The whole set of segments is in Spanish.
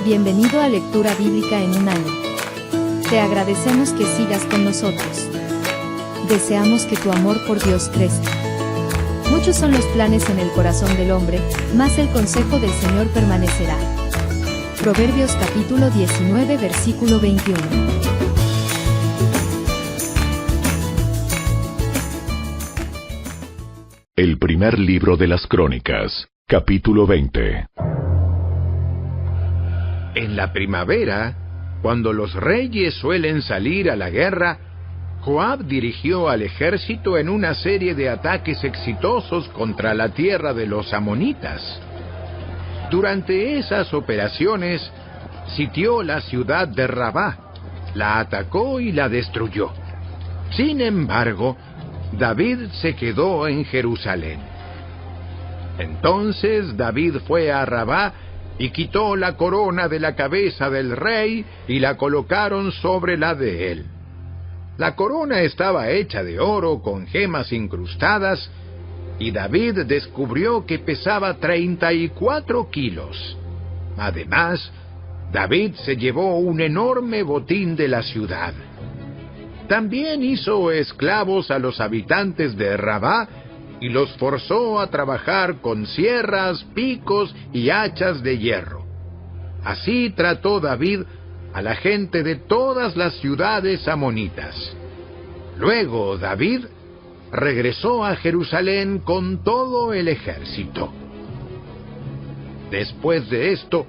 Bienvenido a Lectura Bíblica en un año. Te agradecemos que sigas con nosotros. Deseamos que tu amor por Dios crezca. Muchos son los planes en el corazón del hombre, mas el consejo del Señor permanecerá. Proverbios capítulo 19 versículo 21. El primer libro de las Crónicas, capítulo 20. En la primavera, cuando los reyes suelen salir a la guerra, Joab dirigió al ejército en una serie de ataques exitosos contra la tierra de los amonitas. Durante esas operaciones, sitió la ciudad de Rabá, la atacó y la destruyó. Sin embargo, David se quedó en Jerusalén. Entonces David fue a Rabá y quitó la corona de la cabeza del rey y la colocaron sobre la de él. La corona estaba hecha de oro con gemas incrustadas, y David descubrió que pesaba 34 kilos. Además, David se llevó un enorme botín de la ciudad. También hizo esclavos a los habitantes de Rabá y los forzó a trabajar con sierras, picos y hachas de hierro. Así trató David a la gente de todas las ciudades amonitas. Luego David regresó a Jerusalén con todo el ejército. Después de esto,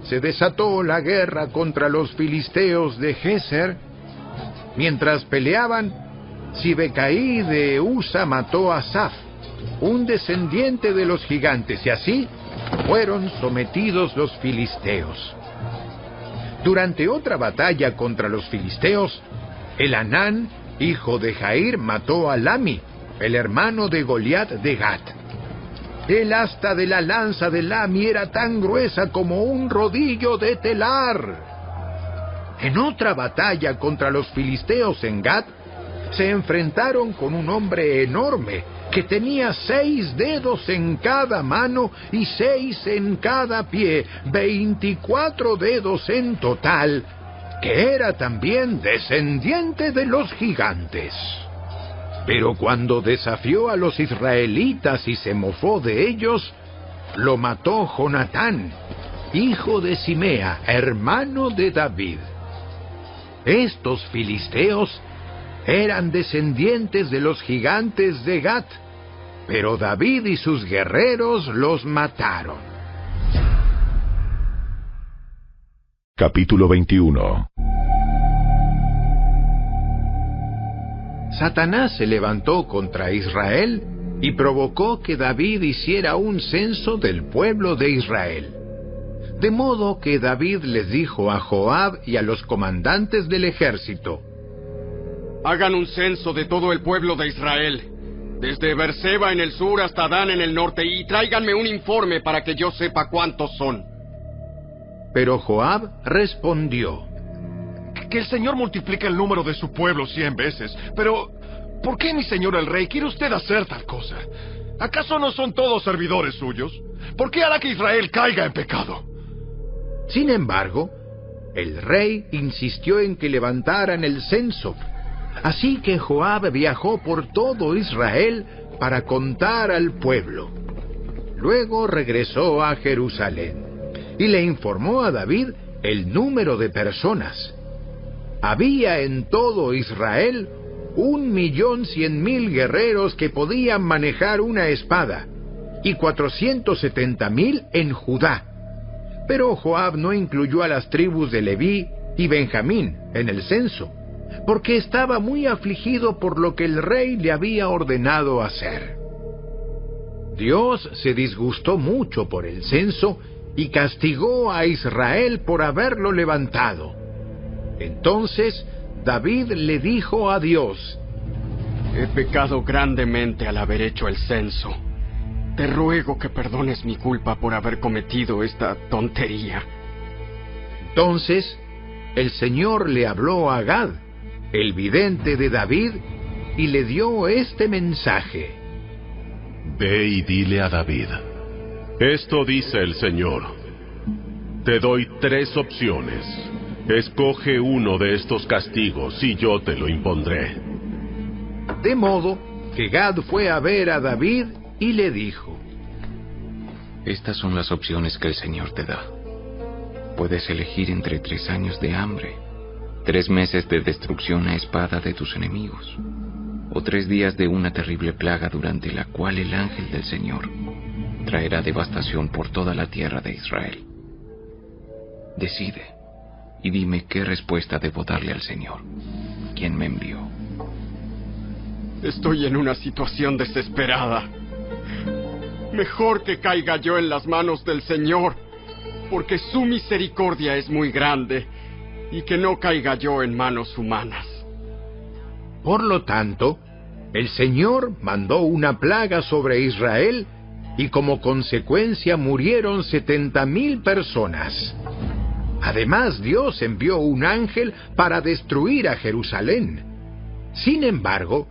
se desató la guerra contra los filisteos de Geser. Mientras peleaban, Sibecaí de Usa mató a Saf, un descendiente de los gigantes, y así fueron sometidos los filisteos. Durante otra batalla contra los filisteos, Elhanán, hijo de Jair, mató a Lami, el hermano de Goliat de Gat. El asta de la lanza de Lami era tan gruesa como un rodillo de telar. En otra batalla contra los filisteos en Gat, se enfrentaron con un hombre enorme que tenía 6 dedos en cada mano y 6 en cada pie, 24 dedos en total, que era también descendiente de los gigantes. Pero cuando desafió a los israelitas y se mofó de ellos, lo mató Jonatán, hijo de Simea, hermano de David. Estos filisteos eran descendientes de los gigantes de Gat, pero David y sus guerreros los mataron. Capítulo 21. Satanás se levantó contra Israel y provocó que David hiciera un censo del pueblo de Israel. De modo que David les dijo a Joab y a los comandantes del ejército: hagan un censo de todo el pueblo de Israel, desde Beerseba en el sur hasta Dan en el norte, y tráiganme un informe para que yo sepa cuántos son. Pero Joab respondió: que el Señor multiplique el número de su pueblo 100 veces. Pero, ¿por qué, mi señor el rey, quiere usted hacer tal cosa? ¿Acaso no son todos servidores suyos? ¿Por qué hará que Israel caiga en pecado? Sin embargo, el rey insistió en que levantaran el censo. Así que Joab viajó por todo Israel para contar al pueblo. Luego regresó a Jerusalén y le informó a David el número de personas. Había en todo Israel 1.100.000 guerreros que podían manejar una espada, y 470.000 en Judá. Pero Joab no incluyó a las tribus de Leví y Benjamín en el censo, porque estaba muy afligido por lo que el rey le había ordenado hacer. Dios se disgustó mucho por el censo y castigó a Israel por haberlo levantado. Entonces David le dijo a Dios: he pecado grandemente al haber hecho el censo. Te ruego que perdones mi culpa por haber cometido esta tontería. Entonces el Señor le habló a Gad, el vidente de David, y le dio este mensaje: Ve y dile a David: esto dice el Señor: Te doy 3 opciones. Escoge uno de estos castigos y yo te lo impondré. De modo que Gad fue a ver a David y le dijo: Estas son las opciones que el Señor te da. Puedes elegir entre 3 años de hambre, 3 meses de destrucción a espada de tus enemigos, o 3 días de una terrible plaga durante la cual el ángel del Señor traerá devastación por toda la tierra de Israel. Decide y dime qué respuesta debo darle al Señor, quien me envió. Estoy en una situación desesperada. Mejor que caiga yo en las manos del Señor, porque su misericordia es muy grande, y que no caiga yo en manos humanas. Por lo tanto, el Señor mandó una plaga sobre Israel, y como consecuencia murieron 70,000 personas. Además, Dios envió un ángel para destruir a Jerusalén. Sin embargo,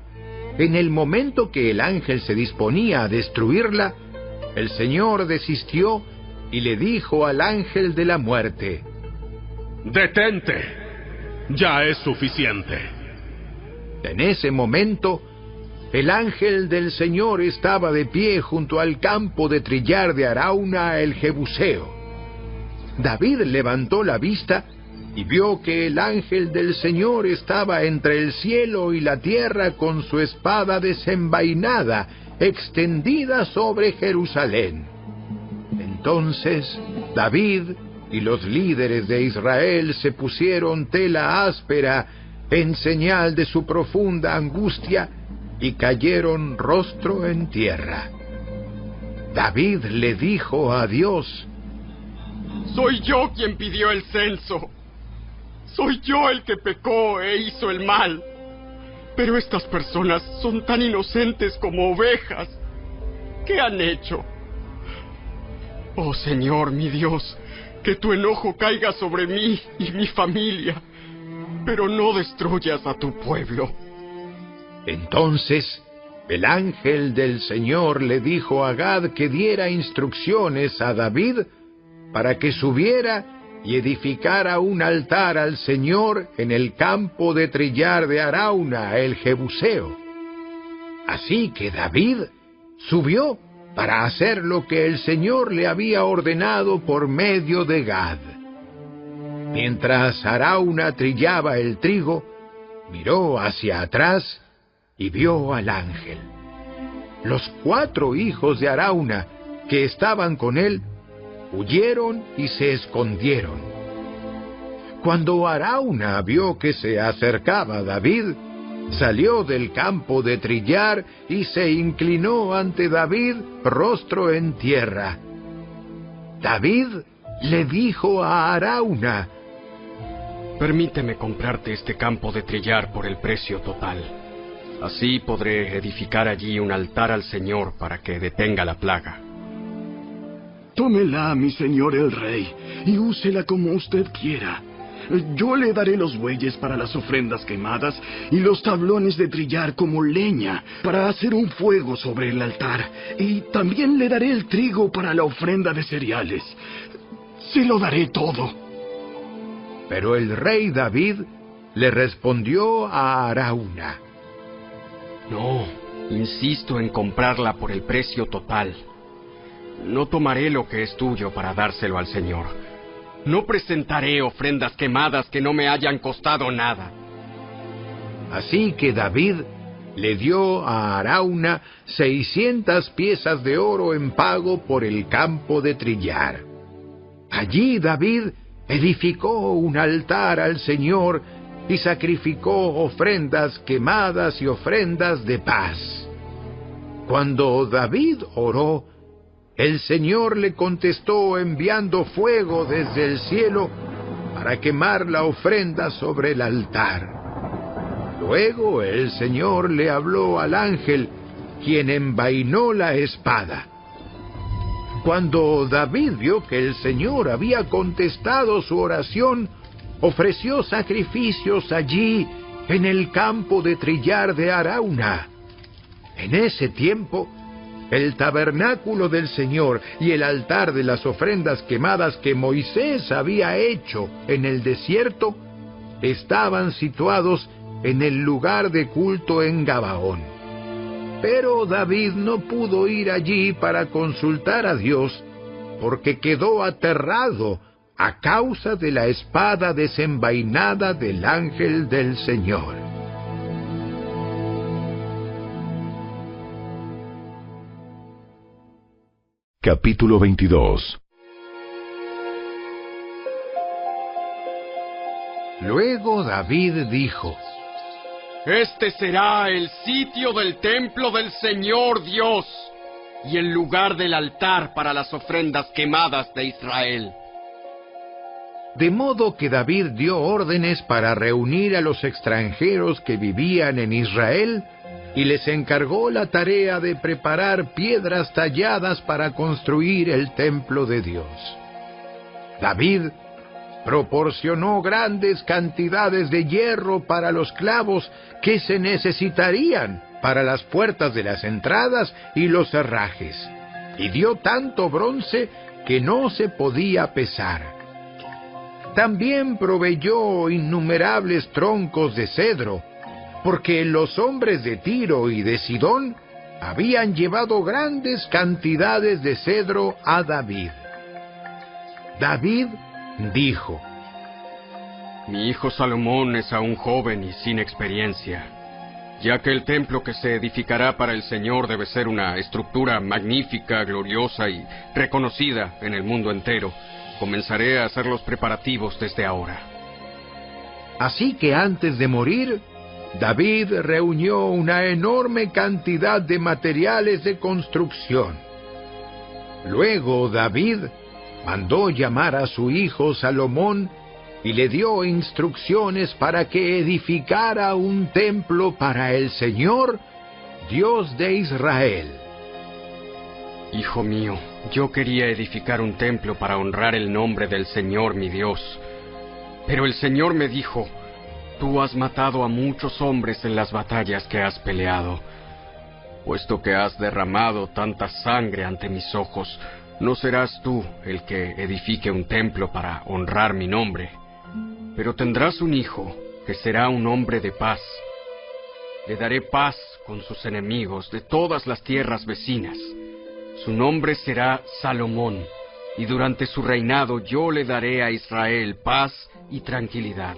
en el momento que el ángel se disponía a destruirla, el Señor desistió y le dijo al ángel de la muerte: ¡Detente! Ya es suficiente. En ese momento, el ángel del Señor estaba de pie junto al campo de trillar de Arauna el Jebuseo. David levantó la vista y vio que el ángel del Señor estaba entre el cielo y la tierra con su espada desenvainada, extendida sobre Jerusalén. Entonces David y los líderes de Israel se pusieron tela áspera en señal de su profunda angustia y cayeron rostro en tierra. David le dijo a Dios: Soy yo quien pidió el censo. Soy yo el que pecó e hizo el mal. Pero estas personas son tan inocentes como ovejas. ¿Qué han hecho? Oh Señor, mi Dios, que tu enojo caiga sobre mí y mi familia, pero no destruyas a tu pueblo. Entonces el ángel del Señor le dijo a Gad que diera instrucciones a David para que subiera y edificara un altar al Señor en el campo de trillar de Arauna el Jebuseo. Así que David subió para hacer lo que el Señor le había ordenado por medio de Gad. Mientras Arauna trillaba el trigo, miró hacia atrás y vio al ángel. Los 4 hijos de Arauna que estaban con él huyeron y se escondieron. Cuando Arauna vio que se acercaba David, salió del campo de trillar y se inclinó ante David, rostro en tierra. David le dijo a Arauna: Permíteme comprarte este campo de trillar por el precio total. Así podré edificar allí un altar al Señor para que detenga la plaga. Tómela, mi señor el rey, y úsela como usted quiera. Yo le daré los bueyes para las ofrendas quemadas y los tablones de trillar como leña para hacer un fuego sobre el altar. Y también le daré el trigo para la ofrenda de cereales. Se lo daré todo. Pero el rey David le respondió a Arauna: No, insisto en comprarla por el precio total. No tomaré lo que es tuyo para dárselo al Señor. No presentaré ofrendas quemadas que no me hayan costado nada. Así que David le dio a Arauna 600 piezas de oro en pago por el campo de trillar. Allí David edificó un altar al Señor y sacrificó ofrendas quemadas y ofrendas de paz. Cuando David oró, el Señor le contestó enviando fuego desde el cielo para quemar la ofrenda sobre el altar. Luego el Señor le habló al ángel, quien envainó la espada. Cuando David vio que el Señor había contestado su oración, ofreció sacrificios allí en el campo de trillar de Arauna. En ese tiempo, El tabernáculo del Señor y el altar de las ofrendas quemadas que Moisés había hecho en el desierto estaban situados en el lugar de culto en Gabaón. Pero David no pudo ir allí para consultar a Dios, porque quedó aterrado a causa de la espada desenvainada del ángel del Señor. Capítulo 22. Luego David dijo: Este será el sitio del templo del Señor Dios y el lugar del altar para las ofrendas quemadas de Israel. De modo que David dio órdenes para reunir a los extranjeros que vivían en Israel y les encargó la tarea de preparar piedras talladas para construir el templo de Dios. David proporcionó grandes cantidades de hierro para los clavos que se necesitarían para las puertas de las entradas y los herrajes, y dio tanto bronce que no se podía pesar. También proveyó innumerables troncos de cedro, porque los hombres de Tiro y de Sidón habían llevado grandes cantidades de cedro a David. David dijo: Mi hijo Salomón es aún joven y sin experiencia, ya que el templo que se edificará para el Señor debe ser una estructura magnífica, gloriosa y reconocida en el mundo entero. Comenzaré a hacer los preparativos desde ahora. Así que antes de morir, David reunió una enorme cantidad de materiales de construcción. Luego David mandó llamar a su hijo Salomón y le dio instrucciones para que edificara un templo para el Señor, Dios de Israel. Hijo mío, yo quería edificar un templo para honrar el nombre del Señor mi Dios. Pero el Señor me dijo: Tú has matado a muchos hombres en las batallas que has peleado. Puesto que has derramado tanta sangre ante mis ojos, no serás tú el que edifique un templo para honrar mi nombre. Pero tendrás un hijo que será un hombre de paz. Le daré paz con sus enemigos de todas las tierras vecinas. Su nombre será Salomón, y durante su reinado yo le daré a Israel paz y tranquilidad.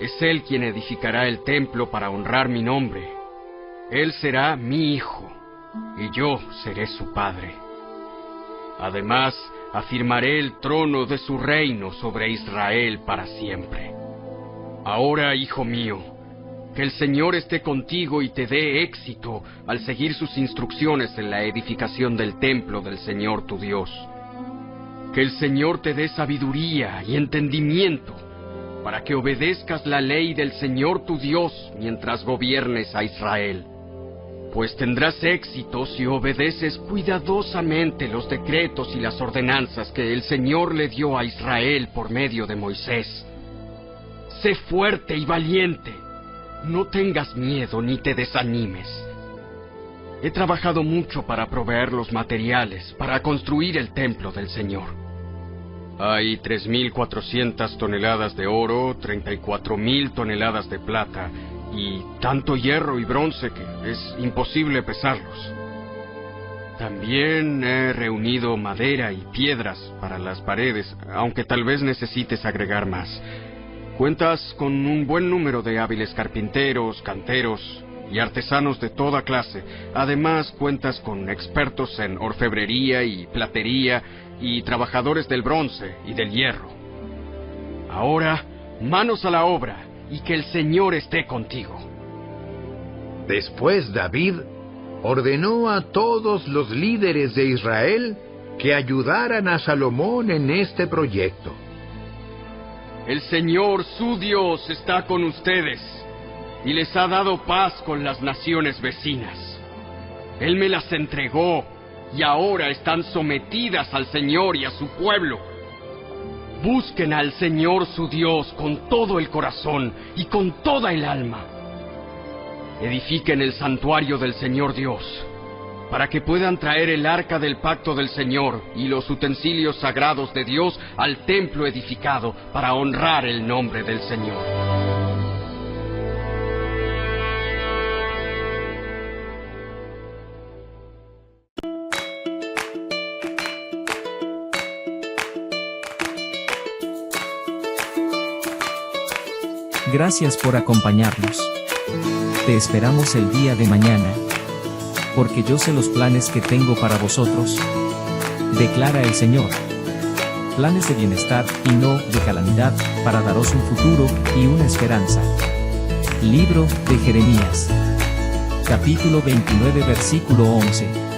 Es él quien edificará el templo para honrar mi nombre. Él será mi hijo, y yo seré su padre. Además, afirmaré el trono de su reino sobre Israel para siempre. Ahora, hijo mío, que el Señor esté contigo y te dé éxito al seguir sus instrucciones en la edificación del templo del Señor tu Dios. Que el Señor te dé sabiduría y entendimiento para que obedezcas la ley del Señor tu Dios mientras gobiernes a Israel. Pues tendrás éxito si obedeces cuidadosamente los decretos y las ordenanzas que el Señor le dio a Israel por medio de Moisés. Sé fuerte y valiente. No tengas miedo ni te desanimes. He trabajado mucho para proveer los materiales para construir el templo del Señor. Hay 3.400 toneladas de oro, 34.000 toneladas de plata y tanto hierro y bronce que es imposible pesarlos. También he reunido madera y piedras para las paredes, aunque tal vez necesites agregar más. Cuentas con un buen número de hábiles carpinteros, canteros y artesanos de toda clase. Además, cuentas con expertos en orfebrería y platería y trabajadores del bronce y del hierro. Ahora, manos a la obra y que el Señor esté contigo. Después David ordenó a todos los líderes de Israel que ayudaran a Salomón en este proyecto. El Señor, su Dios, está con ustedes y les ha dado paz con las naciones vecinas. Él me las entregó y ahora están sometidas al Señor y a su pueblo. Busquen al Señor su Dios con todo el corazón y con toda el alma. Edifiquen el santuario del Señor Dios. para que puedan traer el arca del pacto del Señor y los utensilios sagrados de Dios al templo edificado para honrar el nombre del Señor. Gracias por acompañarnos. Te esperamos el día de mañana. Porque yo sé los planes que tengo para vosotros, declara el Señor. Planes de bienestar y no de calamidad, para daros un futuro y una esperanza. Libro de Jeremías. Capítulo 29, versículo 11.